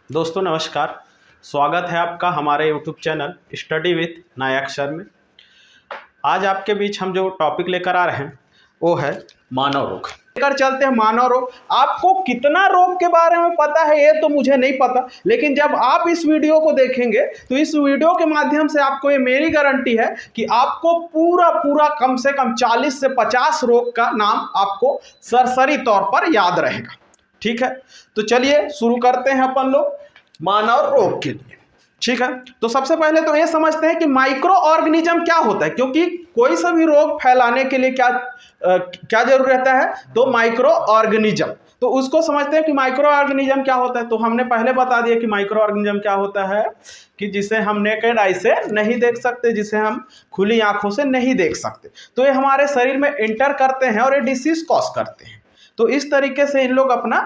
दोस्तों नमस्कार। स्वागत है आपका हमारे YouTube चैनल स्टडी विथ नया अक्षर में। आज आपके बीच हम जो टॉपिक लेकर आ रहे हैं वो है मानव रोग। लेकर चलते हैं मानव रोग। आपको कितना रोग के बारे में पता है ये तो मुझे नहीं पता, लेकिन जब आप इस वीडियो को देखेंगे तो इस वीडियो के माध्यम से आपको ये मेरी गारंटी है कि आपको पूरा पूरा कम से कम 40 से 50 रोग का नाम आपको सरसरी तौर पर याद रहेगा। ठीक है, तो चलिए शुरू करते हैं अपन लोग मानव रोग के लिए। ठीक है, तो सबसे पहले तो ये समझते हैं कि माइक्रो ऑर्गेनिज्म क्या होता है, क्योंकि कोई सा भी रोग फैलाने के लिए क्या जरूर रहता है, तो माइक्रो ऑर्गेनिज्म। तो उसको समझते हैं कि माइक्रो ऑर्गेनिज्म क्या होता है। तो हमने पहले बता दिया कि माइक्रो ऑर्गेनिज्म क्या होता है, कि जिसे हम नेकेड आई से नहीं देख सकते, जिसे हम खुली आंखों से नहीं देख सकते। तो ये हमारे शरीर में इंटर करते हैं और ये डिसीज कॉज करते हैं। तो इस तरीके से इन लोग अपना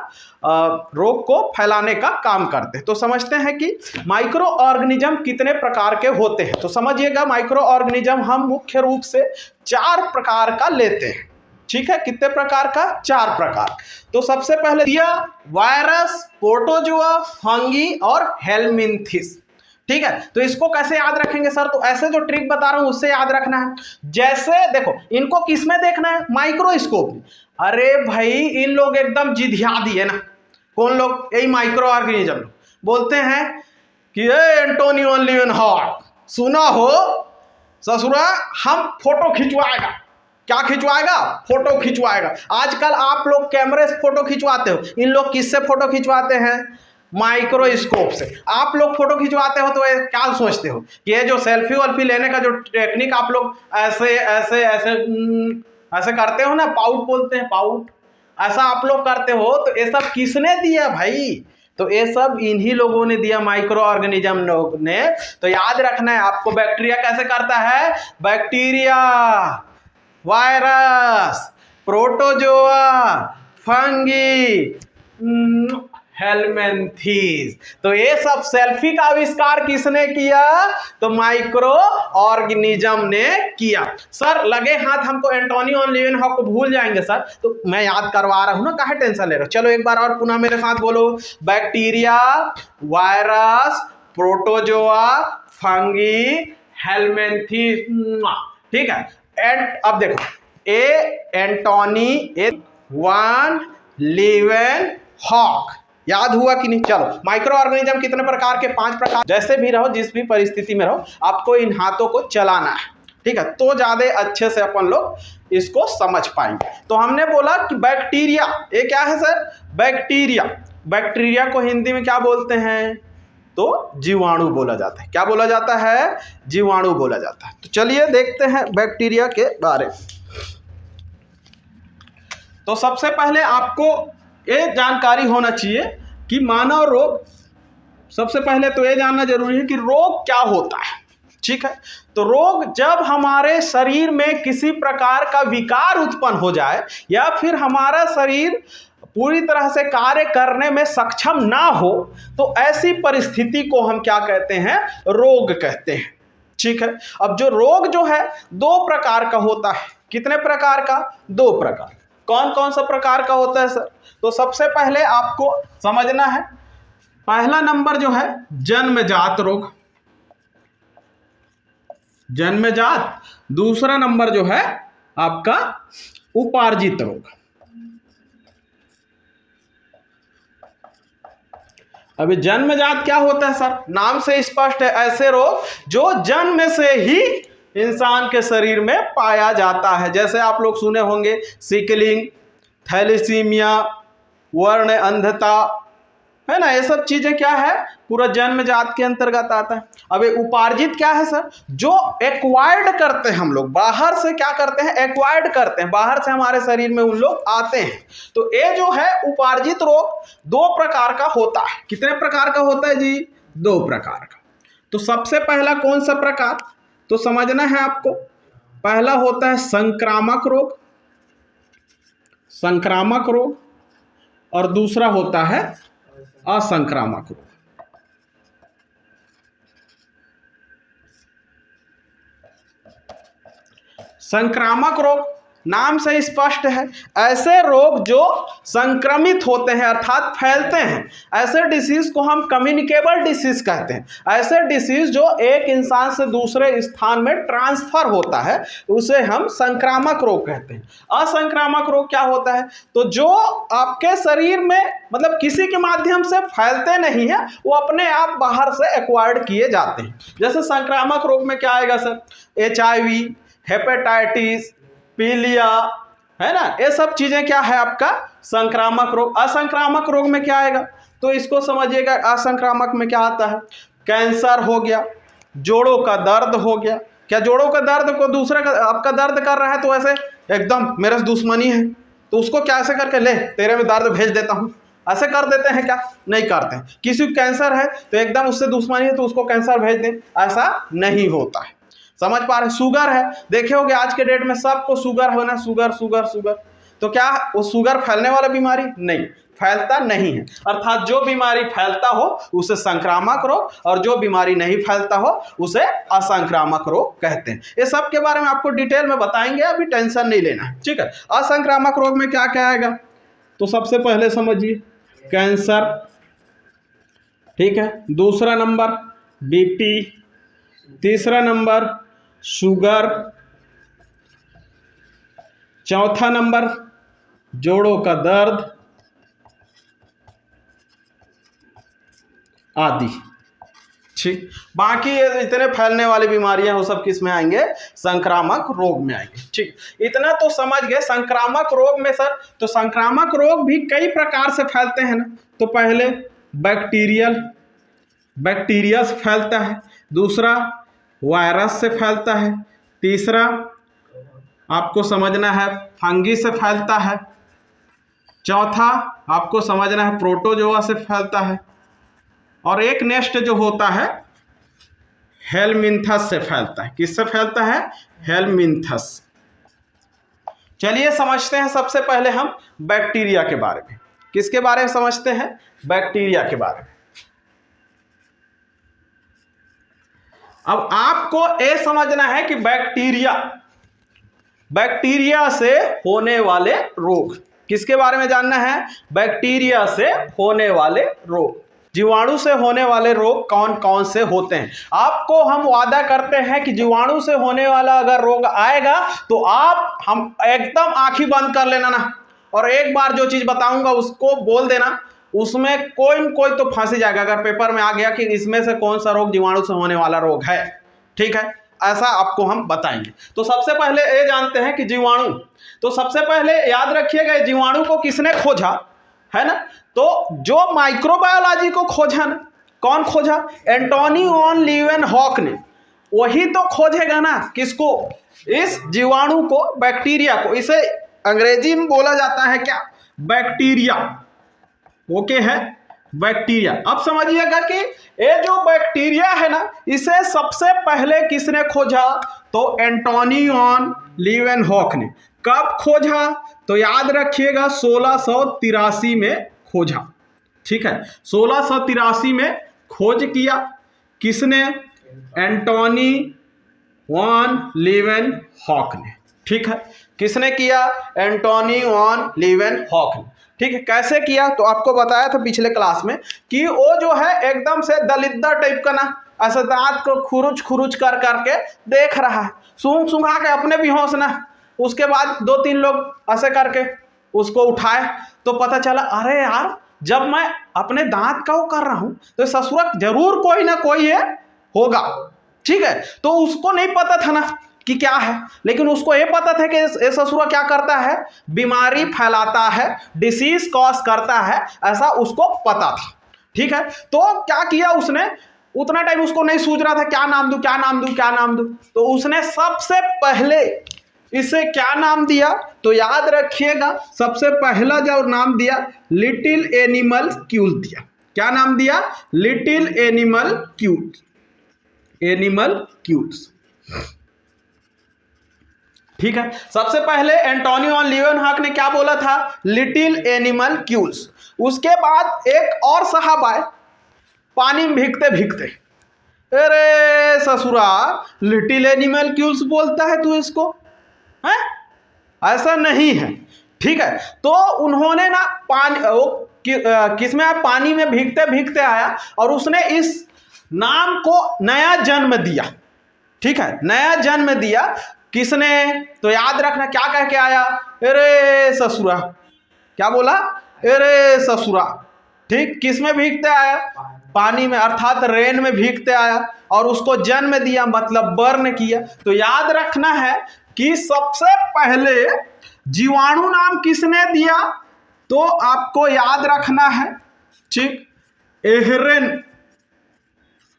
रोग को फैलाने का काम करते हैं। तो समझते हैं कि माइक्रो ऑर्गेनिज्म कितने प्रकार के होते हैं। तो समझिएगा, माइक्रो ऑर्गेनिज्म हम मुख्य रूप से 4 प्रकार का लेते हैं। ठीक है, कितने प्रकार का? 4 प्रकार। तो सबसे पहले दिया वायरस, प्रोटोजोआ, फंगी और हेलमिंथिस। ठीक है, तो इसको कैसे याद रखेंगे सर? तो ऐसे जो ट्रिक बता रहा हूं उससे याद रखना है। जैसे देखो, इनको किसमें देखना है? माइक्रोस्कोप में। अरे भाई, इन लोग एकदम जिधिया दिए ना। कौन लोग? यही माइक्रो ऑर्गेनिज्म लोग। बोलते हैं कि एंटोनियो लियोनार्ड सुना हो ससुरा, हम फोटो खिंचवाएगा। क्या खिंचवाएगा? फोटो खिंचवाएगा। आजकल आप लोग कैमरे से फोटो खिंचवाते हो, इन लोग किससे फोटो खिंचवाते हैं? माइक्रोस्कोप से। आप लोग फोटो खिंचवाते हो तो क्या सोचते हो कि ये जो सेल्फी वल्फी लेने का जो टेक्निक आप लोग ऐसे ऐसे ऐसे ऐसे करते हो ना, पाउट बोलते हैं, पाउट, ऐसा आप लोग करते हो, तो ये सब किसने दिया भाई? तो ये सब इन्हीं लोगों ने दिया, माइक्रो ऑर्गेनिज्म लोग ने। तो याद रखना है आपको, बैक्टीरिया कैसे करता है? Bacteria, virus, protozoa, fungi, helminths. तो ये सब सेल्फी का आविष्कार किसने किया? तो माइक्रो ऑर्गेनिज्म ने किया। सर लगे हाथ हमको एंटोनियो लियोनार्ड को भूल जाएंगे सर, तो मैं याद करवा रहा हूं ना, काहे टेंशन ले रहे हो। चलो एक बार और पुनः मेरे साथ बोलो, bacteria, virus, protozoa, fungi, helminths. ठीक है, एंड अब देखो, एंटोनी, वन लिवन हॉक। याद हुआ कि नहीं? चलो, माइक्रो ऑर्गेनिज्म कितने प्रकार के? 5 प्रकार। जैसे भी रहो, जिस भी परिस्थिति में रहो, आपको इन हाथों को चलाना है। ठीक है, तो ज्यादा अच्छे से अपन लोग इसको समझ पाएंगे। तो हमने बोला कि बैक्टीरिया, ये क्या है सर? बैक्टीरिया। बैक्टीरिया को हिंदी में क्या बोलते हैं? तो जीवाणु बोला जाता है। क्या बोला जाता है? जीवाणु बोला जाता है। तो चलिए देखते हैं बैक्टीरिया के बारे में। तो सबसे पहले आपको ये जानकारी होना चाहिए कि मानव रोग, सबसे पहले तो ये जानना जरूरी है कि रोग क्या होता है। ठीक है, तो रोग जब हमारे शरीर में किसी प्रकार का विकार उत्पन्न हो जाए, या फिर हमारा शरीर पूरी तरह से कार्य करने में सक्षम ना हो, तो ऐसी परिस्थिति को हम क्या कहते हैं? रोग कहते हैं। ठीक है, अब जो रोग जो है 2 प्रकार का होता है। कितने प्रकार का? 2 प्रकार। कौन कौन सा प्रकार का होता है सर? तो सबसे पहले आपको समझना है, पहला नंबर जो है जन्मजात रोग, जन्मजात। दूसरा नंबर जो है आपका उपार्जित रोग। अभी जन्मजात क्या होता है सर? नाम से स्पष्ट है, ऐसे रोग जो जन्म से ही इंसान के शरीर में पाया जाता है। जैसे आप लोग सुने होंगे सिकलिंग, थैलेसीमिया, वर्ण अंधता, है ना, ये सब चीजें क्या है? पूरा जन्मजात के अंतर्गत आता है। अब ये उपार्जित क्या है सर? जो एक्वायर्ड करते हैं हम लोग, बाहर से क्या करते हैं? एक्वायर्ड करते हैं, बाहर से हमारे शरीर में उन लोग आते हैं। तो ये जो है उपार्जित रोग 2 प्रकार का होता है। कितने प्रकार का होता है जी? 2 प्रकार का। तो सबसे पहला कौन सा प्रकार तो समझना है आपको, पहला होता है संक्रामक रोग, संक्रामक रोग, और दूसरा होता है असंक्रामक रोग। संक्रामक रोग नाम से स्पष्ट है, ऐसे रोग जो संक्रमित होते हैं अर्थात फैलते हैं, ऐसे डिसीज को हम कम्युनिकेबल डिसीज कहते हैं। ऐसे डिसीज जो एक इंसान से दूसरे स्थान में ट्रांसफर होता है उसे हम संक्रामक रोग कहते हैं। असंक्रामक रोग क्या होता है? तो जो आपके शरीर में मतलब किसी के माध्यम से फैलते नहीं है, वो अपने आप बाहर से एक्वायर्ड किए जाते हैं। जैसे संक्रामक रोग में क्या आएगा सर? HIV, हेपेटाइटिस, पीलिया, है ना, ये सब चीजें क्या है आपका संक्रामक रोग। असंक्रामक रोग में क्या आएगा? तो इसको समझिएगा, असंक्रामक में क्या आता है? कैंसर हो गया, जोड़ों का दर्द हो गया। क्या जोड़ों का दर्द को दूसरे का आपका दर्द कर रहा है तो ऐसे एकदम मेरे से दुश्मनी है तो उसको कैसे करके ले तेरे में दर्द भेज देता हूं, ऐसे कर देते हैं क्या? नहीं करते हैं। किसी को कैंसर है तो एकदम उससे दुश्मनी है तो उसको कैंसर भेज दें, ऐसा नहीं होता है। समझ पा रहे? शुगर है, देखे होगे आज के डेट में सबको शुगर होना, शुगर शुगर शुगर, तो क्या वो शुगर फैलने वाला बीमारी? नहीं, फैलता नहीं है। अर्थात जो बीमारी फैलता हो उसे संक्रामक रोग और जो बीमारी नहीं फैलता हो उसे असंक्रामक रोग कहते हैं। ये सब के बारे में आपको डिटेल में बताएंगे, अभी टेंशन नहीं लेना है, ठीक है। असंक्रामक रोग में क्या क्या आएगा? तो सबसे पहले समझिए कैंसर, ठीक है, दूसरा नंबर BP, तीसरा नंबर शुगर, चौथा नंबर जोड़ों का दर्द आदि, ठीक। बाकी इतने फैलने वाली बीमारियां वो सब किस में आएंगे? संक्रामक रोग में आएंगे, ठीक। इतना तो समझ गए संक्रामक रोग में सर। तो संक्रामक रोग भी कई प्रकार से फैलते हैं ना। तो पहले बैक्टीरिया से फैलता है, दूसरा वायरस से फैलता है, तीसरा आपको समझना है फंगी से फैलता है, चौथा आपको समझना है प्रोटोजोआ से फैलता है, और एक नेक्स्ट जो होता है हेलमिंथस से फैलता है। किससे फैलता है? हेलमिंथस। चलिए समझते हैं सबसे पहले हम बैक्टीरिया के बारे में। किसके बारे में समझते हैं? बैक्टीरिया के बारे में। अब आपको यह समझना है कि बैक्टीरिया से होने वाले रोग, किसके बारे में जानना है? बैक्टीरिया से होने वाले रोग, जीवाणु से होने वाले रोग कौन कौन से होते हैं। आपको हम वादा करते हैं कि जीवाणु से होने वाला अगर रोग आएगा तो आप हम एकदम आंखें बंद कर लेना ना, और एक बार जो चीज बताऊंगा उसको बोल देना, उसमें कोई न कोई तो फंस जाएगा अगर पेपर में आ गया कि इसमें से कौन सा रोग जीवाणु से होने वाला रोग है, ठीक है। ऐसा आपको हम बताएंगे। तो सबसे पहले ये जानते हैं कि जीवाणु, तो सबसे पहले याद रखिएगा जीवाणु को किसने खोजा, है ना? तो जो माइक्रोबायोलॉजी को खोजा ना, कौन खोजा? एंटोनी वॉन लीवेनहॉक ने। वही तो खोजेगा ना किसको? इस जीवाणु को, बैक्टीरिया को। इसे अंग्रेजी में बोला जाता है क्या? बैक्टीरिया। ओके है, बैक्टीरिया। अब समझिएगा कि ये जो बैक्टीरिया है ना, इसे सबसे पहले किसने खोजा? तो एंटोनी वॉन लीवेनहॉक ने। कब खोजा? तो याद रखिएगा 1683 में खोजा, ठीक है। 1683 में खोज किया किसने? एंटोनी वॉन लीवेनहॉक ने, ठीक है। किसने किया? एंटोनी वॉन लीवेनहॉक ने, ठीक है। कैसे किया? तो आपको बताया था पिछले क्लास में कि वो जो है एकदम से दलिद्दर टाइप का ना, ऐसे दांत को खुरुच खुरुच कर करके देख रहा है, सूंघ सूंघा के अपने भी होश ना। उसके बाद 2-3 लोग ऐसे करके उसको उठाए तो पता चला अरे यार, जब मैं अपने दांत का वो कर रहा हूं तो ससुरा जरूर कोई ना कोई ये होगा, ठीक है। तो उसको नहीं पता था ना कि क्या है, लेकिन उसको ये पता था कि ये ससुरा क्या करता है? बीमारी फैलाता है, डिसीज कॉज करता है, ऐसा उसको पता था, ठीक है। तो क्या किया उसने? उतना टाइम उसको नहीं सूझ रहा था क्या नाम दूं, क्या नाम दूं, क्या नाम दूं। तो उसने सबसे पहले इसे क्या नाम दिया? तो याद रखिएगा सबसे पहला जो नाम दिया लिटिल एनिमल क्यूल दिया। क्या नाम दिया? लिटिल एनिमल क्यूल, एनिमल क्यूल्स, ठीक है। सबसे पहले एंटोनी वॉन लीवेनहॉक ने क्या बोला था? Little animalcules. उसके बाद एक और साहब आए पानी में भीगते भीगते, अरे ससुरा लिटिल एनिमल क्यूल्स बोलता है तू इसको, हैं? ऐसा नहीं है। ठीक है, तो उन्होंने ना पानी किसमें पानी में भीगते भीगते आया और उसने इस नाम को नया जन्म दिया। ठीक है, नया जन्म दिया किसने? तो याद रखना क्या कह के आया? अरे ससुरा। क्या बोला? अरे ससुरा। ठीक, किस में भीगते आया? पानी में, अर्थात रेन में भीगते आया और उसको जन्म दिया, मतलब बर्न किया। तो याद रखना है कि सबसे पहले जीवाणु नाम किसने दिया? तो आपको याद रखना है, ठीक,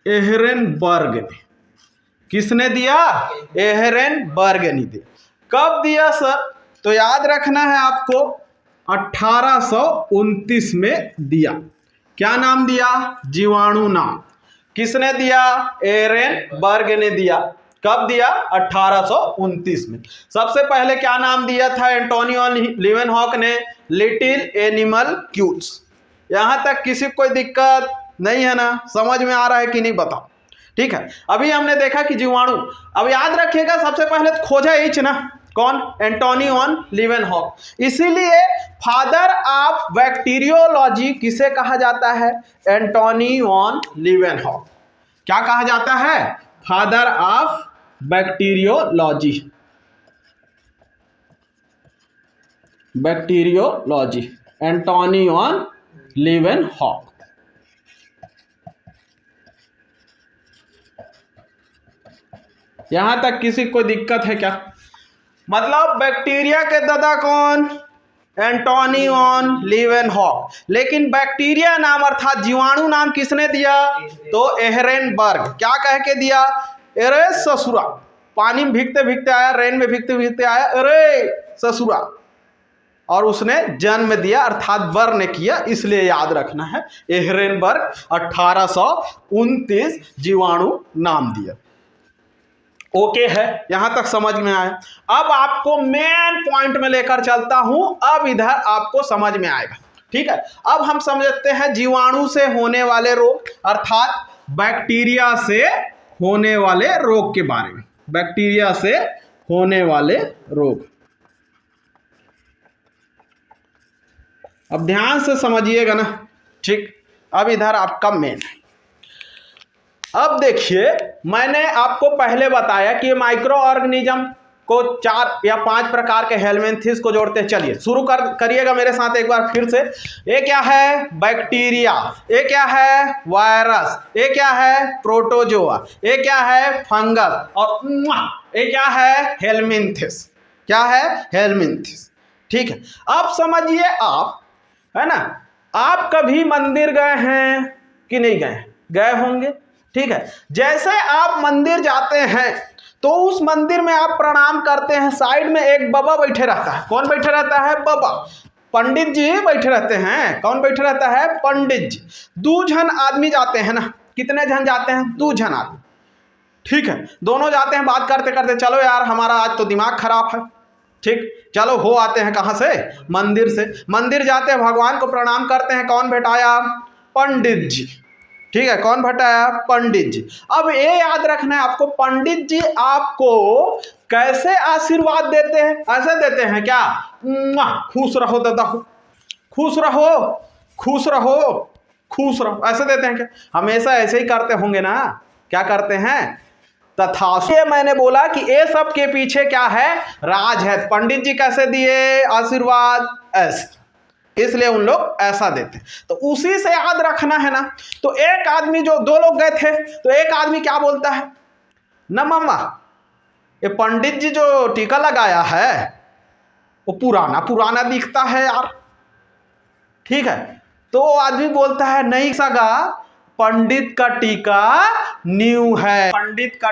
एहरेनबर्ग ने। किसने दिया? एहरेनबर्ग ने दिया। कब दिया सर? तो याद रखना है आपको 1829 में दिया। क्या नाम दिया? जीवाणु नाम। किसने दिया? एहरेनबर्ग ने दिया। कब दिया? 1829 में। सबसे पहले क्या नाम दिया था एंटोनियो लीवेनहॉक ने? Little animalcules. यहां तक किसी कोई दिक्कत नहीं है ना? समझ में आ रहा है कि नहीं बताओ। ठीक है, अभी हमने देखा कि जीवाणु, अब याद रखिएगा सबसे पहले तो खोजा एच ना, कौन? Antonio Leeuwenhoek. इसीलिए फादर ऑफ बैक्टीरियोलॉजी किसे कहा जाता है? Antonio Leeuwenhoek. क्या कहा जाता है? Father of bacteriology. Bacteriology Antonio Leeuwenhoek. यहां तक किसी को दिक्कत है क्या? मतलब बैक्टीरिया के दादा कौन? Antonio Leeuwenhoek. लेकिन बैक्टीरिया नाम अर्थात जीवाणु नाम किसने दिया? तो एहरेनबर्ग। क्या कह के दिया? अरे ससुरा। पानी में भीगते भीगते आया, रेन में भीगते भीगते आया, अरे ससुरा, और उसने जन्म दिया अर्थात बर्न किया। इसलिए याद रखना है एहरेनबर्ग 1829 जीवाणु नाम दिया। ओके है, यहां तक समझ में आया। अब आपको मेन पॉइंट में लेकर चलता हूं, अब इधर आपको समझ में आएगा। ठीक है, अब हम समझते हैं जीवाणु से होने वाले रोग अर्थात बैक्टीरिया से होने वाले रोग के बारे में। बैक्टीरिया से होने वाले रोग, अब ध्यान से समझिएगा ना। ठीक, अब इधर आपका मेन है। अब देखिए, मैंने आपको पहले बताया कि माइक्रो ऑर्गेनिज्म को 4 या 5 प्रकार के हेलमिंथ्स को जोड़ते हैं। चलिए शुरू करिएगा मेरे साथ एक बार फिर से। ये क्या है? बैक्टीरिया। ये क्या है? वायरस। ये क्या है? प्रोटोजोआ। ये क्या है? फंगस। और ये क्या है? हेलमिंथ्स। क्या है? हेलमिंथ्स। ठीक है, अब समझिए आप, है ना, आप कभी मंदिर गए हैं कि नहीं गए? गए होंगे। ठीक है, जैसे आप मंदिर जाते हैं तो उस मंदिर में आप प्रणाम करते हैं, साइड में एक बाबा बैठे रहता है। कौन बैठे रहता है? बाबा। पंडित जी बैठे रहते हैं। कौन बैठे रहता है? पंडित जी। 2 जन आदमी जाते हैं ना। कितने जन जाते हैं? 2 जन आदमी। ठीक है, दोनों जाते हैं, बात करते करते, चलो यार हमारा आज तो दिमाग खराब है, ठीक, चलो हो आते हैं। कहां से? मंदिर से। मंदिर जाते हैं, भगवान को प्रणाम करते हैं। कौन बैठाया? पंडित जी। ठीक है, कौन बैठाया? पंडित जी। अब ये याद रखना है आपको, पंडित जी आपको कैसे आशीर्वाद देते हैं? ऐसे देते हैं क्या? खुश रहो दादा, खुश रहो, खुश रहो, खुश रहो, ऐसे देते हैं क्या? हमेशा ऐसे ही करते होंगे ना? क्या करते हैं? तथास्तु। ये मैंने बोला कि ये सब के पीछे क्या है? राज है। पंडित जी कैसे दिए आशीर्वाद? ऐसे, इसलिए उन लोग ऐसा देते। तो उसी से याद रखना है ना। तो एक आदमी, जो 2 लोग गए थे, तो एक आदमी क्या बोलता है? न मामा, ये पंडित जी जो टीका लगाया है वो पुराना पुराना दिखता है यार। ठीक है, तो आदमी बोलता है नहीं सगा, पंडित का टीका न्यू है। पंडित का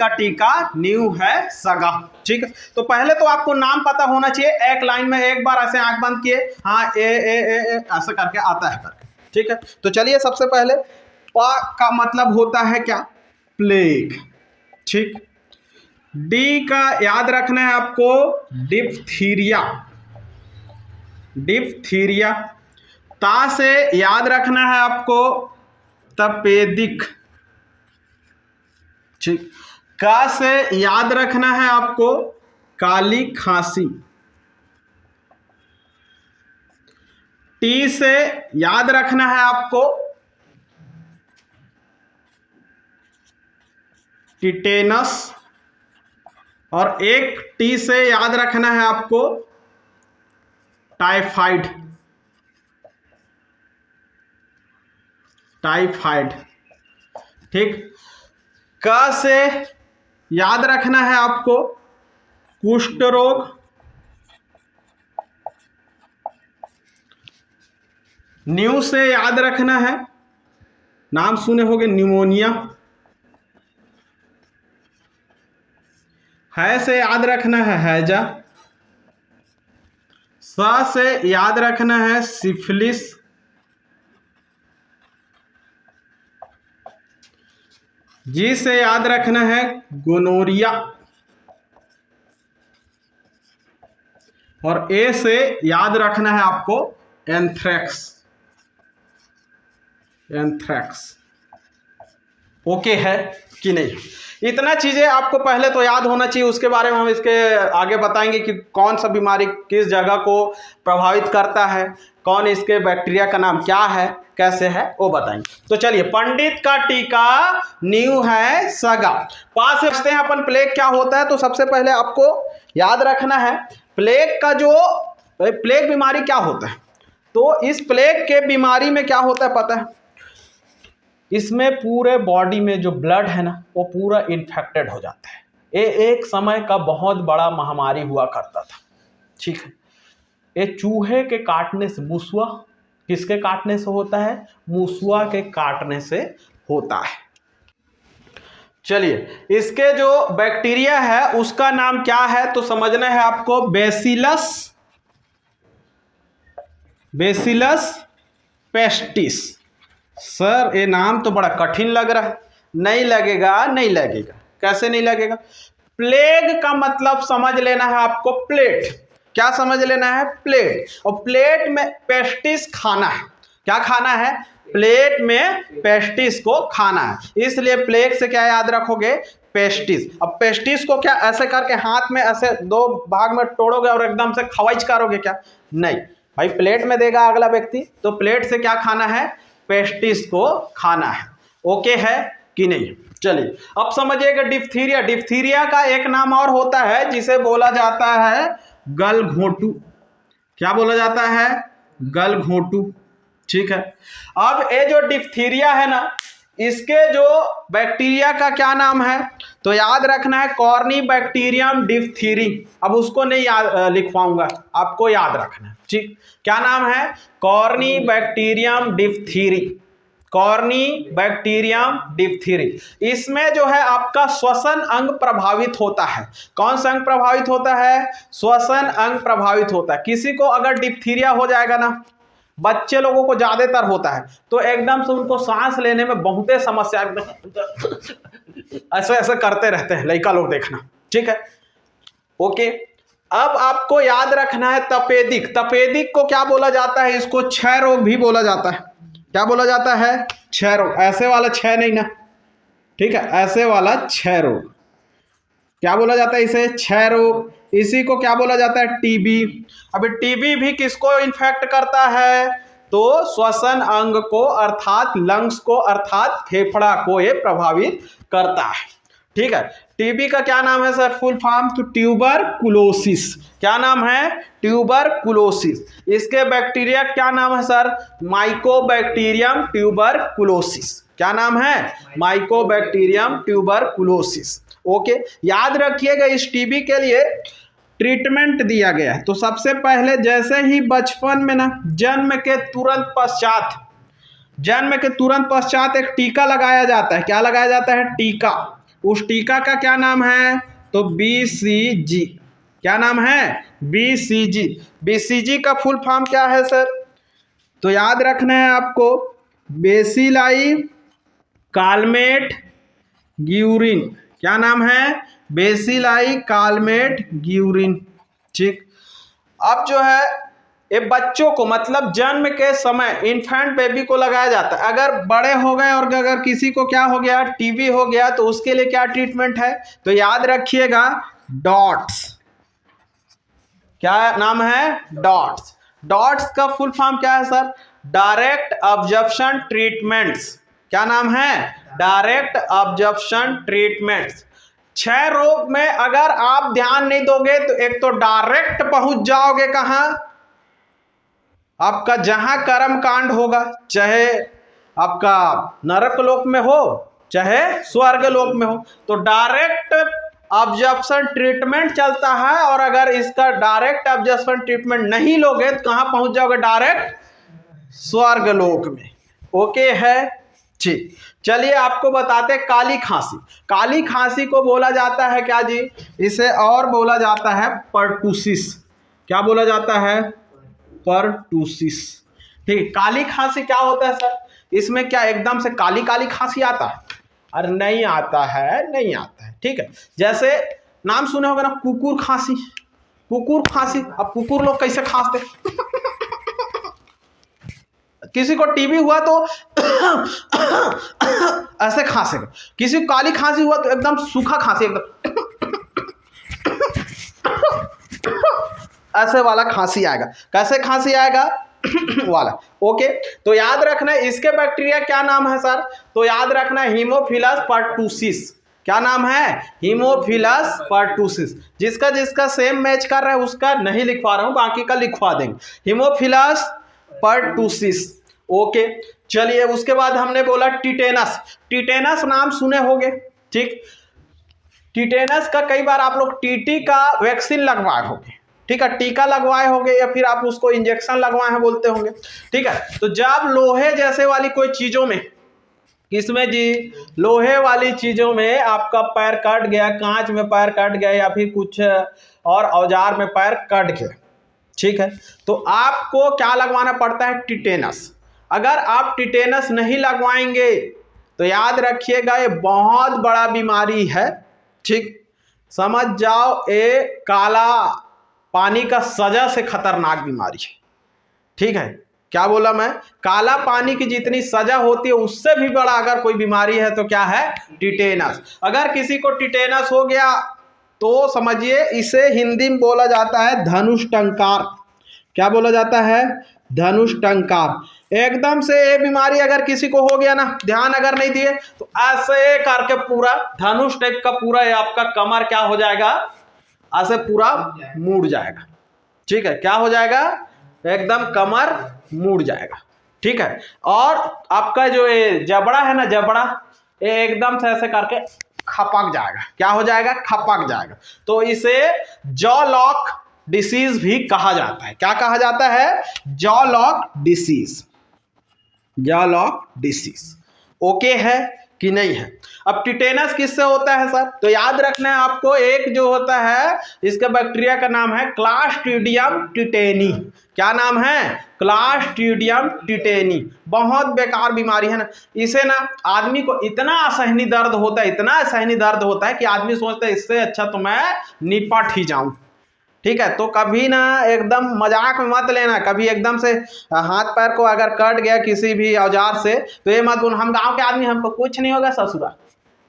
टीका न्यू है सगा। ठीक है, तो पहले तो आपको नाम पता होना चाहिए। एक लाइन में एक बार ऐसे आंख बंद किए, हाँ ए ऐसे करके आता है करके। ठीक है, तो चलिए सबसे पहले पा का मतलब होता है क्या? प्लेग। ठीक, डी का याद रखना है आपको, डिप्थीरिया। डिप्थीरिया। ता से याद रखना है आपको, तपेदिक। ठीक, का से याद रखना है आपको, काली खांसी। टी से याद रखना है आपको टिटेनस, और एक टी से याद रखना है आपको टाइफाइड। टाइफाइड, ठीक। क से याद रखना है आपको कुष्ठ रोग। न्यू से याद रखना है, नाम सुने होंगे, न्यूमोनिया। है से याद रखना है हैजा। स से याद रखना है सिफिलिस। जी से याद रखना है गोनोरिया, और ए से याद रखना है आपको एंथ्रेक्स। एंथ्रेक्स, ओके है कि नहीं? इतना चीजें आपको पहले तो याद होना चाहिए, उसके बारे में हम इसके आगे बताएंगे कि कौन सा बीमारी किस जगह को प्रभावित करता है, कौन इसके बैक्टीरिया का नाम क्या है, कैसे है, वो बताएंगे। तो चलिए, पंडित का टीका नींव है सगा। पास समझते हैं अपन प्लेग क्या होता है। तो सबसे पहले आपको याद रखना है प्लेग का जो प्लेग बीमारी क्या होता है। तो इस प्लेग के बीमारी में क्या होता है पता है? इसमें पूरे बॉडी में जो ब्लड है ना वो पूरा इन्फेक्टेड हो जाता है। ये एक समय का बहुत बड़ा महामारी हुआ करता था, ठीक है। ये चूहे के काटने से, मूसुआ किसके काटने से होता है? मूसुआ के काटने से होता है। चलिए, इसके जो बैक्टीरिया है उसका नाम क्या है तो समझना है आपको, बेसिलस। Bacillus pestis. सर ये नाम तो बड़ा कठिन लग रहा है। नहीं लगेगा, नहीं लगेगा। कैसे नहीं लगेगा? प्लेग का मतलब समझ लेना है आपको प्लेट। क्या समझ लेना है? प्लेट। और प्लेट में पेस्टिस खाना है। क्या खाना है? प्लेट में पेस्टिस को खाना है। इसलिए प्लेग से क्या याद रखोगे? पेस्टिस। अब पेस्टिस को क्या ऐसे करके हाथ में ऐसे दो भाग में तोड़ोगे और एकदम से खवाइच करोगे क्या? नहीं भाई, प्लेट में देगा अगला व्यक्ति तो प्लेट से क्या खाना है? पेस्टिस को खाना है। ओके है कि नहीं? चलिए, अब समझिएगा डिप्थीरिया। डिप्थीरिया का एक नाम और होता है जिसे बोला जाता है गलघोंटू। क्या बोला जाता है? गलघोंटू, ठीक है। अब ये जो डिप्थीरिया है ना, इसके जो बैक्टीरिया का क्या नाम है तो याद रखना है कॉर्नीबैक्टीरियम डिप्थीरी। अब उसको नहीं याद लिखवाऊंगा, आपको याद रखना है, ठीक। क्या नाम है? कॉर्नीबैक्टीरियम डिप्थीरी। कॉर्नीबैक्टीरियम डिप्थीरी। इसमें जो है आपका श्वसन अंग प्रभावित होता है। कौन सा अंग प्रभावित होता है? श्वसन अंग प्रभावित होता है। किसी को अगर डिप्थीरिया हो जाएगा ना, बच्चे लोगों को ज्यादातर होता है, तो एकदम से उनको सांस लेने में बहुत समस्या, ऐसे ऐसे करते रहते हैं लड़का लोग, देखना, ठीक है। ओके, अब आपको याद रखना है तपेदिक। तपेदिक को क्या बोला जाता है? इसको क्षय रोग भी बोला जाता है। क्या बोला जाता है? क्षय रोग। ऐसे वाला क्षय नहीं ना, ठीक है, ऐसे वाला क्षय रोग। क्या बोला जाता है इसे? क्षय रोग। इसी को क्या बोला जाता है? टीबी। अभी टीबी भी किसको इन्फेक्ट करता है? तो श्वसन अंग को, अर्थात लंग्स को, अर्थात फेफड़ा को ये प्रभावित करता है, ठीक है। टीबी का क्या नाम है सर? फुल फॉर्म तो ट्यूबरकुलोसिस। क्या नाम है? ट्यूबरकुलोसिस। इसके बैक्टीरिया क्या नाम है सर? Mycobacterium tuberculosis. क्या नाम है? Mycobacterium tuberculosis. ओके, याद रखिएगा इस टीबी के लिए ट्रीटमेंट दिया गया है। तो सबसे पहले जैसे ही बचपन में ना, जन्म के तुरंत पश्चात एक टीका लगाया जाता है। क्या लगाया जाता है? टीका। उस टीका का क्या नाम है? तो BCG। क्या नाम है? BCG। BCG का फुल फॉर्म क्या है सर? तो याद रखना है आपको, बेसिलाई कालमेट ग्यूरिन। क्या नाम है? बेसिलाई कालमेट ग्यूरिन, ठीक। अब जो है ये बच्चों को, मतलब जन्म के समय इन्फेंट बेबी को लगाया जाता है। अगर बड़े हो गए और अगर किसी को क्या हो गया, टीबी हो गया, तो उसके लिए क्या ट्रीटमेंट है? तो याद रखिएगा डॉट्स। क्या नाम है? डॉट्स। डॉट्स का फुल फॉर्म क्या है सर? Direct absorption treatments. क्या नाम है? Direct absorption treatments. 6 रोग में अगर आप ध्यान नहीं दोगे तो एक तो डायरेक्ट पहुंच जाओगे कहां? आपका जहां कर्म कांड होगा, चाहे आपका नरक लोक में हो चाहे स्वर्ग लोक में हो, तो डायरेक्ट ऑब्जर्प्शन ट्रीटमेंट चलता है। और अगर इसका डायरेक्ट ऑब्जर्प्शन ट्रीटमेंट नहीं लोगे तो कहां पहुंच जाओगे? डायरेक्ट स्वर्ग लोक में। ओके है, ठीक। चलिए आपको बताते काली खांसी। काली खांसी को बोला जाता है क्या जी? इसे और बोला जाता है पर्टूसिस। क्या बोला जाता है? पर्टूसिस। ठीक। काली खांसी क्या होता है सर? इसमें क्या एकदम से काली काली खांसी आता है? अरे नहीं आता है, नहीं आता है। ठीक है, जैसे नाम सुने होगा ना, कुकुर खांसी। कुकुर खांसी। अब कुकुर लोग कैसे खांसते? किसी को टीबी हुआ तो ऐसे खांसेगा। किसी को काली खांसी हुआ तो एकदम सूखा खांसी, एकदम ऐसे वाला खांसी आएगा। कैसे खांसी आएगा? वाला। ओके, तो याद रखना इसके बैक्टीरिया क्या नाम है सर? तो याद रखना हीमोफिलस पर्टूसिस। क्या नाम है? Haemophilus pertussis. जिसका जिसका सेम मैच कर रहा है उसका नहीं लिखवा रहा हूं, बाकी का लिखवा देंगे। Haemophilus pertussis. ओके, चलिए उसके बाद हमने बोला टिटेनस। टिटेनस नाम सुने होंगे, ठीक। टिटेनस का कई बार आप लोग टीटी का वैक्सीन लगवाए होंगे, ठीक है, टीका लगवाए होंगे या फिर आप उसको इंजेक्शन लगवाए हैं बोलते होंगे, ठीक है। तो जब लोहे जैसे वाली कोई चीजों में, किसमें जी? लोहे वाली चीजों में आपका पैर कट गया, कांच में पैर कट गया या फिर कुछ और औजार में पैर कट गया, ठीक है, तो आपको क्या लगवाना पड़ता है? टिटेनस। अगर आप टिटेनस नहीं लगवाएंगे तो याद रखिएगा ये बहुत बड़ा बीमारी है, ठीक। समझ जाओ, ये काला पानी का सजा से खतरनाक बीमारी है, ठीक है। क्या बोला मैं? काला पानी की जितनी सजा होती है उससे भी बड़ा अगर कोई बीमारी है तो क्या है? टिटेनस। अगर किसी को टिटेनस हो गया तो समझिए इसे हिंदी में बोला जाता है धनुष टंकार। क्या बोला जाता है? धनुष टंकार। एकदम से ये बीमारी अगर किसी को हो गया ना, ध्यान अगर नहीं दिए तो ऐसे करके पूरा धनुष टाइप का पूरा आपका कमर क्या हो जाएगा? ऐसे पूरा मुड़ जाएगा, ठीक है। क्या हो जाएगा? एकदम कमर मुड़ जाएगा, ठीक है। और आपका जो ये जबड़ा है ना, जबड़ा, ये एकदम से ऐसे करके खपक जाएगा। क्या हो जाएगा? खपक जाएगा। तो इसे जॉ लॉक डिसीज भी कहा जाता है। क्या कहा जाता है? Jaw lock disease. Jaw lock disease. Okay है कि नहीं है? अब टिटेनस किससे होता है सर? तो याद रखना है आपको, एक जो होता है इसका बैक्टीरिया का नाम है क्लास्ट्रीडियम टिटेनी। क्या नाम है? Clostridium tetani. बहुत बेकार बीमारी है ना। इसे ना आदमी को इतना असहनीय दर्द होता है, इतना असहनीय दर्द होता है कि आदमी सोचता है इससे अच्छा तो मैं निपट ही जाऊं, ठीक है। तो कभी ना एकदम मजाक में मत लेना, कभी एकदम से हाथ पैर को अगर कट गया किसी भी औजार से तो ये मत बोल हम गांव के आदमी, हमको कुछ नहीं होगा ससुरा,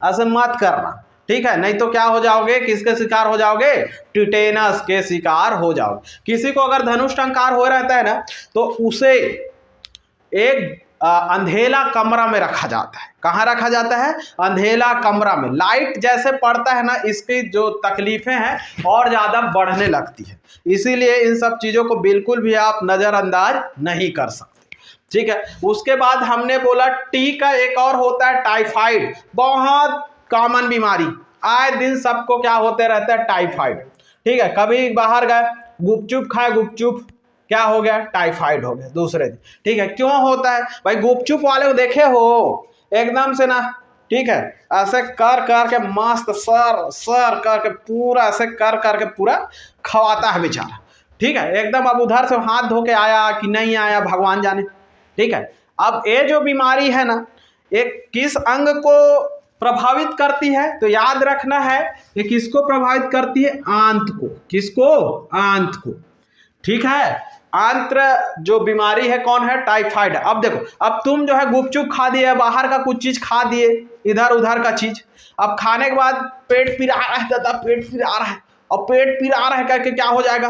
ऐसे मत करना, ठीक है। नहीं तो क्या हो जाओगे? किसके शिकार हो जाओगे? टिटेनस के शिकार हो जाओगे। किसी को अगर धनुष टंकार हो रहता है ना तो उसे एक अंधेला कमरा में रखा जाता है। कहाँ रखा जाता है? अंधेला कमरा में। लाइट जैसे पड़ता है ना, इसकी जो तकलीफें हैं और ज़्यादा बढ़ने लगती है। इसीलिए इन सब चीज़ों को बिल्कुल भी आप नज़रअंदाज नहीं कर सकते, ठीक है। उसके बाद हमने बोला टी का एक और होता है टाइफाइड। बहुत कॉमन बीमारी, आए दिन सबको क्या होते रहता है? टाइफाइड, ठीक है। कभी बाहर गए, गुपचुप खाए, गुपचुप क्या हो गया? टाइफाइड हो गया दूसरे दिन, ठीक है। क्यों होता है भाई? गुपचुप वाले को देखे हो एकदम से ना, ठीक है, ऐसे कर करके मस्त सर सर करके पूरा ऐसे कर करके पूरा खवाता है बेचारा, ठीक है। एकदम अब उधर से हाथ धो के आया कि नहीं आया भगवान जाने, ठीक है। अब ये जो बीमारी है ना, एक किस अंग को प्रभावित करती है? तो याद रखना है कि किसको प्रभावित करती है? आंत को। किसको? आंत को, ठीक है। आंत्र जो बीमारी है कौन है? टाइफाइड। अब देखो, अब तुम जो है गुपचुप खा दिए, बाहर का कुछ चीज खा दिए, इधर उधर का चीज, अब खाने के बाद पेट पीरा रहा है दादा, पेट पीरा रहा है, और पेट पीरा रहा है करके क्या हो जाएगा?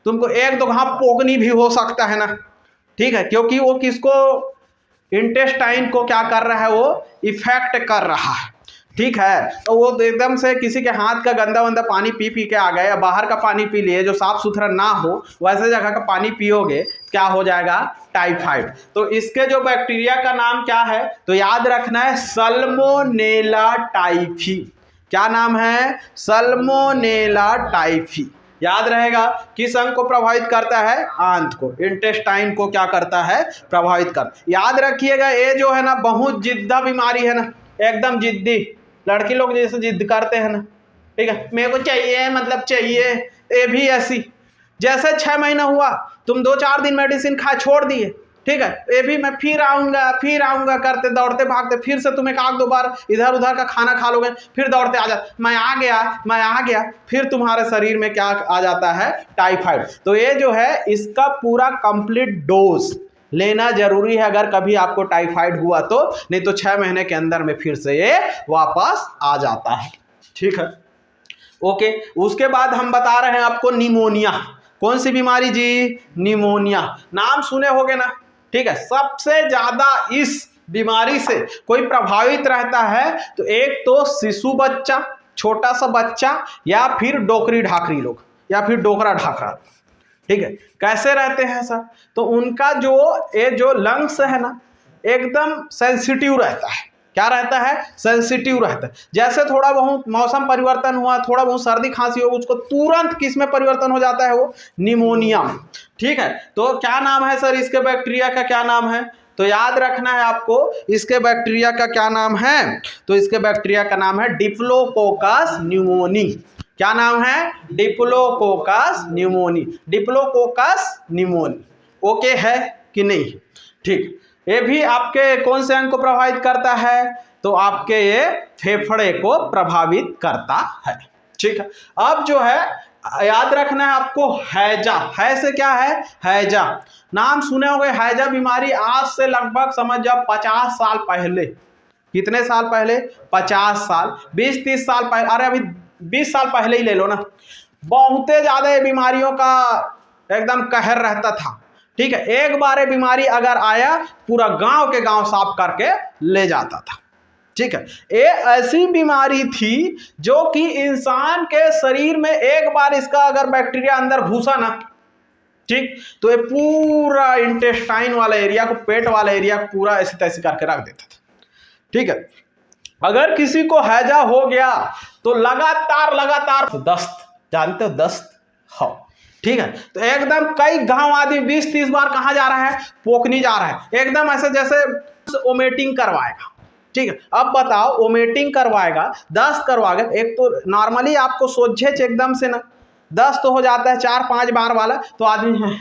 तुमको एक दो घाव पोगनी भी हो सकता है ना, ठीक है, क्योंकि वो किसको, इंटेस्टाइन को क्या कर रहा है, वो इफेक्ट कर रहा है, ठीक है। तो वो एकदम से किसी के हाथ का गंदा वंदा पानी पी पी के आ गए या बाहर का पानी पी लिए जो साफ सुथरा ना हो, वैसे जगह का पानी पियोगे क्या हो जाएगा, टाइफाइड। तो इसके जो बैक्टीरिया का नाम क्या है, तो याद रखना है सल्मोनेला टाइफी। क्या नाम है, सल्मोनेला टाइफी। याद रहेगा किस अंग को प्रभावित करता है, आंत को, इंटेस्टाइन को क्या करता है, प्रभावित कर। याद रखिएगा ये जो है ना बहुत जिद्दा बीमारी है ना, एकदम जिद्दी, लड़की लोग जैसे जिद करते हैं ना, ठीक है, मेरे को चाहिए मतलब चाहिए, ये भी ऐसी, जैसे 6 महीना हुआ तुम 2-4 दिन मेडिसिन खा छोड़ दिए, ठीक है, ये भी मैं फिर आऊंगा करते दौड़ते भागते, फिर से तुम एक आध दो बार इधर उधर का खाना खा लोगे, फिर दौड़ते आ जाते, मैं आ गया, फिर तुम्हारे शरीर में क्या आ जाता है, टाइफाइड। तो ये जो है इसका पूरा कंप्लीट डोज लेना जरूरी है अगर कभी आपको टाइफाइड हुआ तो, नहीं तो 6 महीने के अंदर में फिर से ये वापस आ जाता है, ठीक है। ओके, उसके बाद हम बता रहे हैं आपको निमोनिया। कौन सी बीमारी जी, निमोनिया, नाम सुने होंगे ना, ठीक है। सबसे ज्यादा इस बीमारी से कोई प्रभावित रहता है तो एक तो शिशु बच्चा, छोटा सा बच्चा, या फिर डोकरी ढाकरी लोग, या फिर डोकरा ढाकरा, ठीक है। कैसे रहते हैं सर, तो उनका जो लंग्स है ना एकदम सेंसिटिव रहता है। क्या रहता है, सेंसिटिव रहता है। जैसे थोड़ा बहुत मौसम परिवर्तन हुआ, थोड़ा बहुत सर्दी खांसी हो, उसको तुरंत किस में परिवर्तन हो जाता है, वो निमोनिया में, ठीक है। तो क्या नाम है सर इसके बैक्टीरिया का, क्या नाम है, तो याद रखना है आपको इसके बैक्टीरिया का क्या नाम है, तो इसके बैक्टीरिया का नाम है डिप्लोकोकस न्यूमोनी। क्या नाम है, diplococcus pneumoniae, diplococcus pneumoniae. Okay है कि नहीं, ठीक। ये भी आपके कौन से अंग को प्रभावित करता है, तो आपके ये फेफड़े को प्रभावित करता है, ठीक है। अब जो है याद रखना है आपको हैजा, है से क्या है, हैजा, नाम सुने होंगे। हैजा बीमारी आज से लगभग समझ जाओ 50 साल पहले, कितने साल पहले, 50 साल, 20-30 साल पहले, अरे अभी 20 साल पहले ही ले लो ना, बहुते ज्यादा ये बीमारियों का एकदम कहर रहता था, ठीक है। एक बार ये बीमारी अगर आया पूरा गांव के गांव साफ करके ले जाता था, ठीक है। ये ऐसी बीमारी थी जो कि इंसान के शरीर में एक बार इसका अगर बैक्टीरिया अंदर घुसा ना, ठीक, तो ये पूरा इंटेस्टाइन वाला एरिया को, पेट वाला एरिया को पूरा ऐसे तैसे करके रख देता था, ठीक है। अगर किसी को हैजा हो गया तो लगातार दस्त, जानते हो दस्त, हाँ, ठीक है। तो एकदम कई गांव आदमी 20-30 बार कहाँ जा रहा है, पोखनी जा रहा है, एकदम ऐसे जैसे वोमिटिंग करवाएगा, ठीक है। अब बताओ वोमिटिंग करवाएगा, दस्त करवाएगा, एक तो नॉर्मली आपको सोझे एकदम से ना दस्त तो हो जाता है 4-5 बार वाला, तो आदमी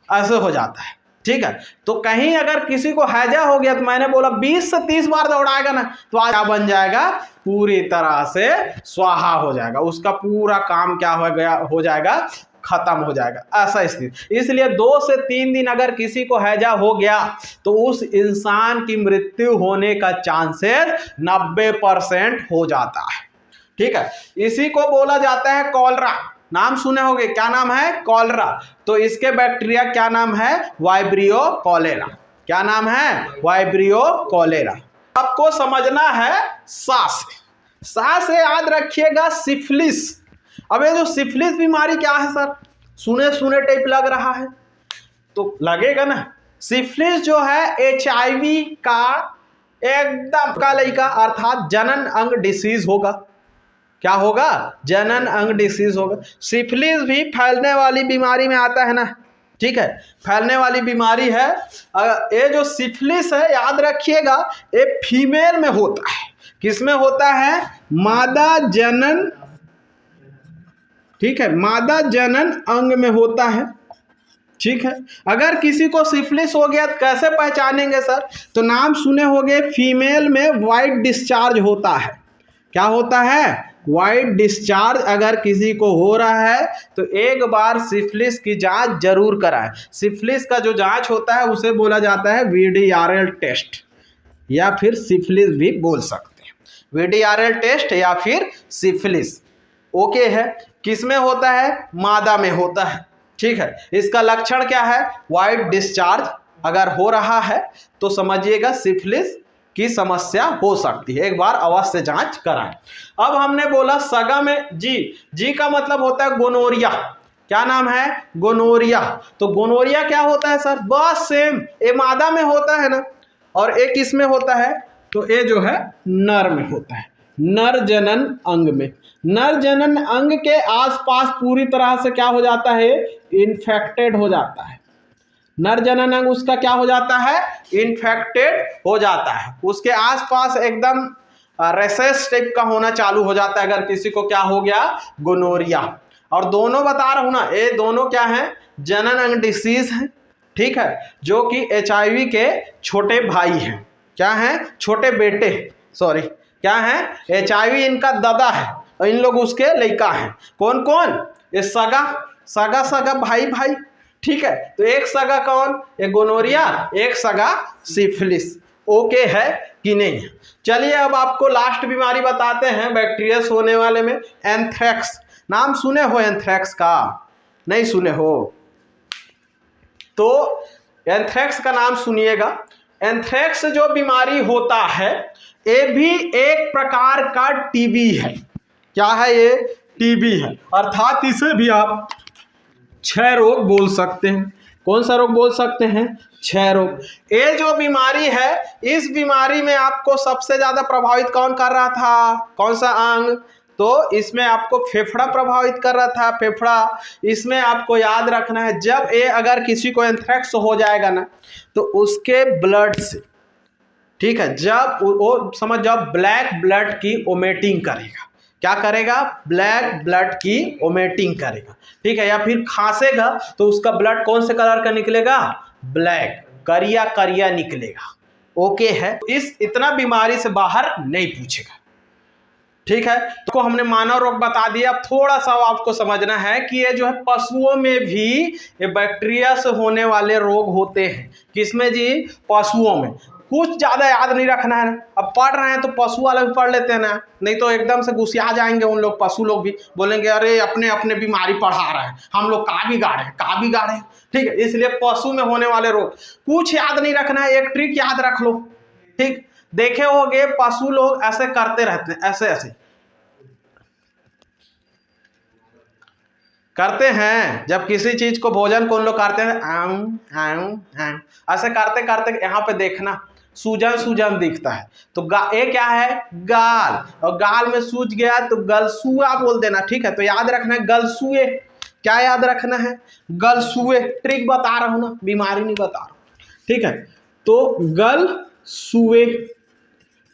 ऐसे हो जाता है, ठीक है। तो कहीं अगर किसी को हैजा हो गया तो मैंने बोला 20 से 30 बार दौड़ाएगा ना, तो आज क्या बन जाएगा, पूरी तरह से स्वाहा हो जाएगा, उसका पूरा काम क्या हो जाएगा, खत्म हो जाएगा, ऐसा स्थिति। इसलिए 2 से 3 दिन अगर किसी को हैजा हो गया तो उस इंसान की मृत्यु होने का चांसेस 90% हो जाता है, ठीक है। इसी को बोला जाता है कॉलरा, नाम सुने होंगे, क्या नाम है, कॉलरा। तो इसके बैक्टीरिया क्या नाम है, वाइब्रियो कॉलेरा। क्या नाम है, वाइब्रियो कॉलेरा। आपको समझना है सांस से याद रखिएगा सिफिलिस। अब ये जो सिफिलिस बीमारी क्या है सर, सुने टाइप लग रहा है, तो लगेगा ना। सिफिलिस जो है HIV का एकदम का लड़का, अर्थात जनन अंग डिसीज होगा। क्या होगा, जनन अंग डिसीज होगा। सिफिलिस भी फैलने वाली बीमारी में आता है ना, ठीक है, फैलने वाली बीमारी है। ये जो सिफिलिस है याद रखिएगा ये फीमेल में होता है, किसमें होता है, मादा जनन, ठीक है, मादा जनन अंग में होता है, ठीक है। अगर किसी को सिफिलिस हो गया तो कैसे पहचानेंगे सर, तो नाम सुने होंगे, फीमेल में वाइट डिस्चार्ज होता है। क्या होता है, वाइट डिस्चार्ज अगर किसी को हो रहा है तो एक बार सिफिलिस की जांच जरूर कराएं। सिफिलिस का जो जांच होता है उसे बोला जाता है VDRL टेस्ट, या फिर सिफिलिस भी बोल सकते हैं, VDRL टेस्ट या फिर सिफिलिस। ओके है, किस में होता है? मादा में होता है। ठीक है, इसका लक्षण क्या है? वाइट डिस्चार्ज अगर हो रहा है तो समझिएगा सिफिलिस की समस्या हो सकती है, एक बार अवश्य जांच कराएं। अब हमने बोला सगा में जी का मतलब होता है गोनोरिया। क्या नाम है? गोनोरिया। तो गोनोरिया क्या होता है सर? बस सेम, ये मादा में होता है ना, और एक इसमें होता है, तो ये जो है नर में होता है, नर जनन अंग में। नर जनन अंग के आसपास पूरी तरह से क्या हो जाता है? इन्फेक्टेड हो जाता है। नर जनन अंग उसका क्या हो जाता है? इन्फेक्टेड हो जाता है। उसके आसपास एकदम रेसेस टाइप का होना चालू हो जाता है अगर किसी को क्या हो गया? गोनोरिया। और दोनों बता रहा हूं ना, ये दोनों क्या है? जनन अंग डिसीज है। ठीक है, जो कि HIV के छोटे भाई हैं। क्या हैं? छोटे बेटे, सॉरी, क्या है? HIV इनका दादा है और इन लोग उसके लड़का हैं। कौन कौन? ये सगा भाई। ठीक है, तो एक सगा कौन? एक गोनोरिया, एक सगा सिफिलिस। ओके है कि नहीं? चलिए अब आपको लास्ट बीमारी बताते हैं बैक्टीरिया से होने वाले में, एंथ्रेक्स। नाम सुने हो एंथ्रेक्स का? नहीं सुने हो तो एंथ्रेक्स का नाम सुनिएगा। एंथ्रेक्स जो बीमारी होता है ये भी एक प्रकार का टीबी है। क्या है ये? टीबी है, अर्थात इसे भी आप क्षय रोग बोल सकते हैं। कौन सा रोग बोल सकते हैं? क्षय रोग। ये जो बीमारी है, इस बीमारी में आपको सबसे ज्यादा प्रभावित कौन कर रहा था? कौन सा अंग? तो इसमें आपको फेफड़ा प्रभावित कर रहा था, फेफड़ा। इसमें आपको याद रखना है, जब ये अगर किसी को एंथ्रेक्स हो जाएगा ना, तो उसके ब्लड से, ठीक है, जब वो समझ जाओ ब्लैक ब्लड की वोमिटिंग करेगा। क्या करेगा? ब्लैक ब्लड की वोमिटिंग करेगा। ठीक है, या फिर खांसेगा तो उसका ब्लड कौन से कलर का निकलेगा? ब्लैक, करिया निकलेगा। ओके है, इस इतना बीमारी से बाहर नहीं पूछेगा। ठीक है, तो हमने मानव रोग बता दिया। अब थोड़ा सा आपको समझना है कि ये जो है पशुओं में भी ये बैक्टीरिया से होने वाले रोग होते हैं। किसमें जी? पशुओं में। कुछ ज्यादा याद नहीं रखना है ना, अब पढ़ रहे हैं तो पशु वाला भी पढ़ लेते हैं ना, नहीं तो एकदम से गुस्सा जाएंगे उन लोग, पशु लोग भी बोलेंगे अरे अपने अपने बीमारी पढ़ा रहे हैं, हम लोग का बिगाड़े। ठीक है, इसलिए पशु में होने वाले रोग कुछ याद नहीं रखना है, एक ट्रिक याद रख लो। ठीक, देखे होगे पशु लोग ऐसे करते रहते हैं, ऐसे करते हैं। जब किसी चीज को भोजन को उन लोग करते हैं आम ऐसे करते करते, यहाँ पे देखना सूजन दिखता है, तो ये क्या है? गाल, और गाल में सूज गया तो गलसुआ बोल देना। ठीक है, तो याद रखना है गलसुए। क्या याद रखना है? गलसुए। ट्रिक बता रहा हूं ना, बीमारी नहीं बता रहा हूं। ठीक है, तो गलसुए।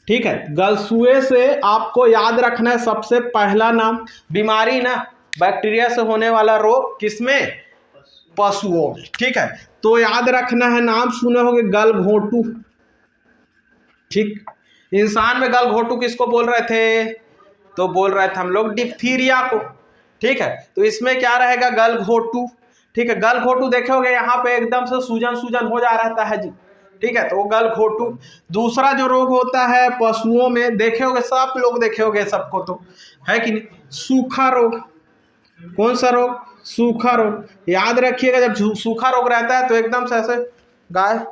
ठीक है, गलसुए से आपको याद रखना है सबसे पहला नाम। बीमारी ना बैक्टीरिया से होने वाला रोग किसमें? पशुओं में। ठीक है, तो याद रखना है, नाम सुने होंगे गलघोंटू। ठीक, इंसान में गलघोंटू किसको बोल रहे थे? तो बोल रहे थे हम लोग डिप्थीरिया को। ठीक है, तो इसमें क्या रहेगा? गलघोंटू। ठीक है, गलघोंटू देखे होगे यहाँ पे एकदम से सूजन हो जा रहता है जी। ठीक है, तो वो गलघोंटू। दूसरा जो रोग होता है पशुओं में, देखे होगे सब लोग, देखे होगे सबको, तो है कि नहीं? सूखा रोग। कौन सा रोग? सूखा रोग। याद रखिएगा, जब सूखा रोग रहता है तो एकदम से ऐसे गाय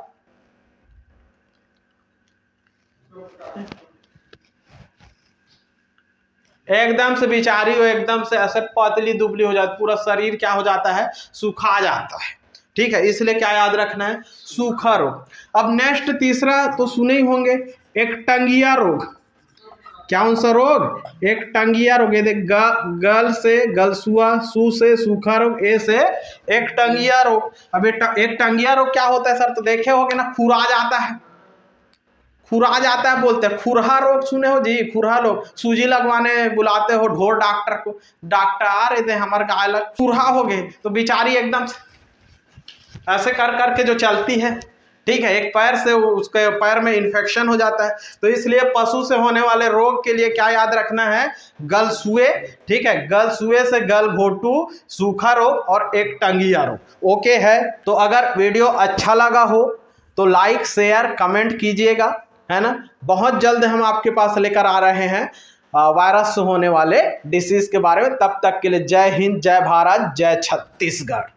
एकदम से बेचारी हो, एकदम से ऐसे पतली दुबली हो जाती, पूरा शरीर क्या हो जाता है? सूखा जाता है। ठीक है, इसलिए क्या याद रखना है? सूखा रोग। अब नेक्स्ट तीसरा तो सुने ही होंगे, एक टंगिया रोग। क्या कौन सा रोग? एक टंगिया रोग। ये देख, गल से गलसुआ, सू से सूखा रोग, ए से एक टंगिया रोग। अब एक टंगिया रोग क्या होता है सर? तो देखे होगे ना, खुरा जाता है बोलते हैं। खुरहा रोग सुने हो जी? खुरहा रोग, सूजी लगवाने बुलाते हो ढोर डॉक्टर को, डॉक्टर दे हमारे गाय खुरहा हो गए, तो बेचारी एकदम ऐसे कर करके जो चलती है। ठीक है, एक पैर से उसके पैर में इन्फेक्शन हो जाता है। तो इसलिए पशु से होने वाले रोग के लिए क्या याद रखना है? गलसुए। ठीक है, गलसुए से गलघोंटू, सूखा रोग और एक टंगिया रोग। ओके है, तो अगर वीडियो अच्छा लगा हो तो लाइक शेयर कमेंट कीजिएगा, है ना। बहुत जल्द हम आपके पास लेकर आ रहे हैं वायरस से होने वाले डिसीज के बारे में। तब तक के लिए जय हिंद, जय भारत, जय छत्तीसगढ़।